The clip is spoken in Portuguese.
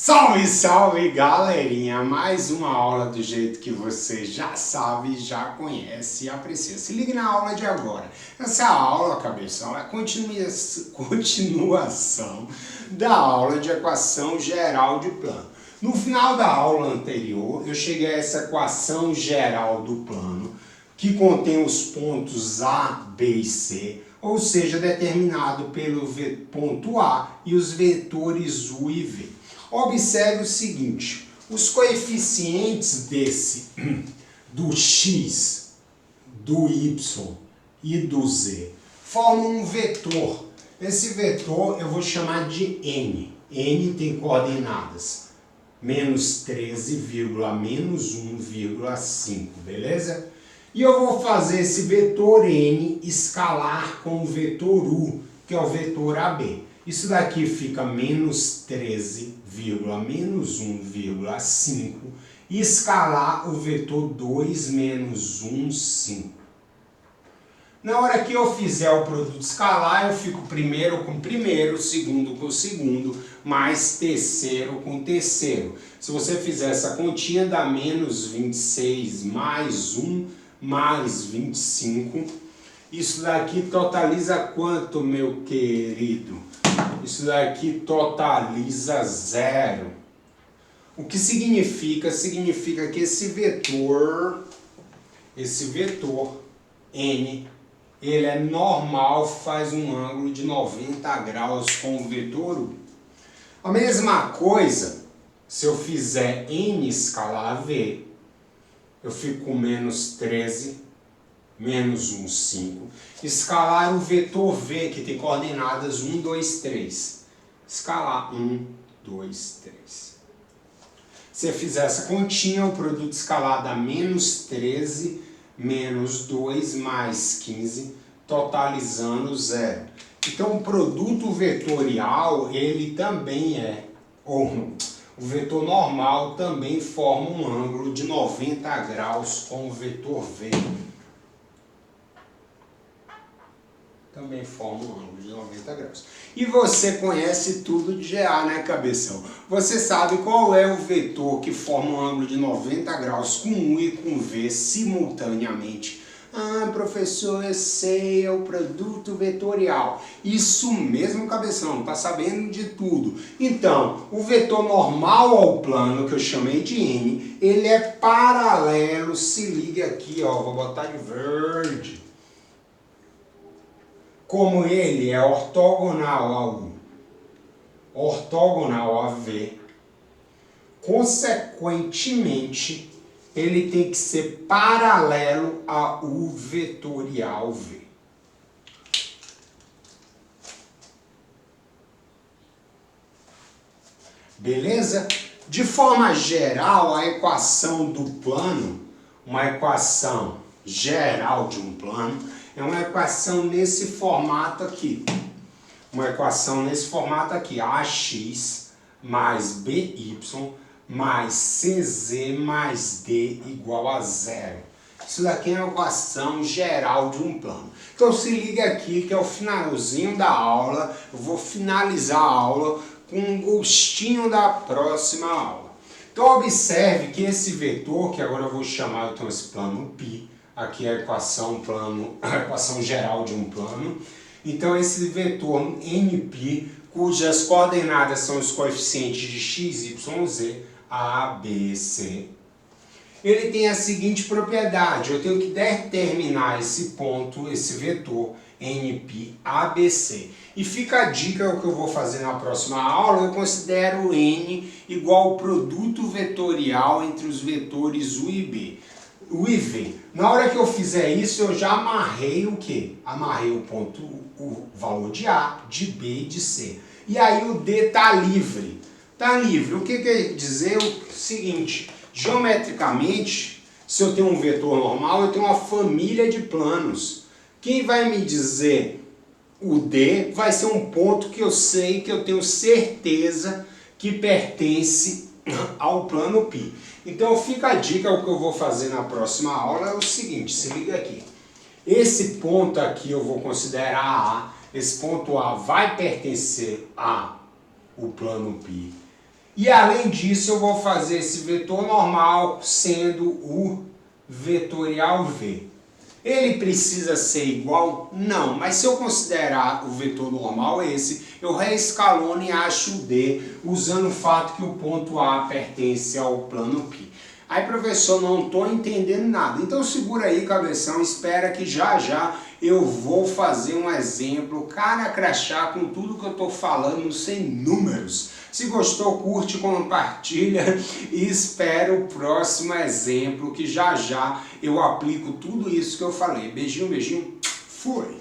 Salve, salve, galerinha! Mais uma aula do jeito que você já sabe, já conhece e aprecia. Se ligue na aula de agora. Essa aula, cabeção, é a continuação da aula de equação geral de plano. No final da aula anterior, eu cheguei a essa equação geral do plano, que contém os pontos A, B e C, ou seja, determinado pelo ponto A e os vetores U e V. Observe o seguinte, os coeficientes do x, do y e do z formam um vetor. Esse vetor eu vou chamar de n. N tem coordenadas menos 13, menos 1,5, beleza? E eu vou fazer esse vetor n escalar com o vetor u, que é o vetor AB. Isso daqui fica menos 13, menos 1,5 e escalar o vetor 2 menos 1, 5. Na hora que eu fizer o produto escalar, eu fico primeiro com primeiro, segundo com segundo, mais terceiro com terceiro. Se você fizer essa continha, dá menos 26 mais 1 mais 25. Isso daqui totaliza quanto, meu querido? Isso daqui totaliza 0. O que significa? Significa que esse vetor n, ele é normal, faz um ângulo de 90 graus com o vetor u. A mesma coisa, se eu fizer n escalar v, eu fico com menos 13, menos 1, 5. Escalar o vetor v, que tem coordenadas 1, 2, 3. Escalar 1, 2, 3. Se eu fizer essa continha, o produto escalar dá menos 13, menos 2, mais 15, totalizando 0. Então, o produto vetorial, ele também o vetor normal também forma um ângulo de 90 graus com o vetor v. Também forma um ângulo de 90 graus. E você conhece tudo de GA, né, cabeção? Você sabe qual é o vetor que forma um ângulo de 90 graus com U e com V simultaneamente? Ah, professor, eu sei, é o produto vetorial. Isso mesmo, cabeção, tá sabendo de tudo. Então, o vetor normal ao plano, que eu chamei de N, ele é paralelo, se liga aqui, ó, vou botar de verde. Como ele é ortogonal a U, ortogonal a V, consequentemente, ele tem que ser paralelo a U vetorial V. Beleza? De forma geral, a equação do plano, uma equação geral de um plano, é uma equação nesse formato aqui. Uma equação nesse formato aqui. AX mais BY mais CZ mais D igual a 0. Isso daqui é uma equação geral de um plano. Então se liga aqui que é o finalzinho da aula. Eu vou finalizar a aula com um gostinho da próxima aula. Então observe que esse vetor, que agora eu vou chamar então esse plano π, aqui é a equação geral de um plano. Então esse vetor nπ, cujas coordenadas são os coeficientes de x, y, z, a, b, c, ele tem a seguinte propriedade: eu tenho que determinar esse ponto, esse vetor nπ, ABC. E fica a dica, é o que eu vou fazer na próxima aula. Eu considero n igual ao produto vetorial entre os vetores u e b. U e V. Na hora que eu fizer isso, eu já amarrei o quê? Amarrei o ponto, o valor de A, de B e de C. E aí o D está livre. Está livre. O que quer dizer? O seguinte, geometricamente, se eu tenho um vetor normal, eu tenho uma família de planos. Quem vai me dizer o D vai ser um ponto que eu sei, que eu tenho certeza que pertence ao plano π. Então fica a dica, o que eu vou fazer na próxima aula é o seguinte, se liga aqui. Esse ponto aqui eu vou considerar A, esse ponto A vai pertencer ao plano π. E além disso eu vou fazer esse vetor normal sendo o vetorial V. Ele precisa ser igual? Não, mas se eu considerar o vetor normal esse, eu reescalono e acho o D, usando o fato que o ponto A pertence ao plano Q. Aí, professor, não estou entendendo nada. Então segura aí, cabeção, espera que já já eu vou fazer um exemplo cara a crachá com tudo que eu estou falando sem números. Se gostou, curte, compartilha e espera o próximo exemplo que já já eu aplico tudo isso que eu falei. Beijinho, beijinho, fui!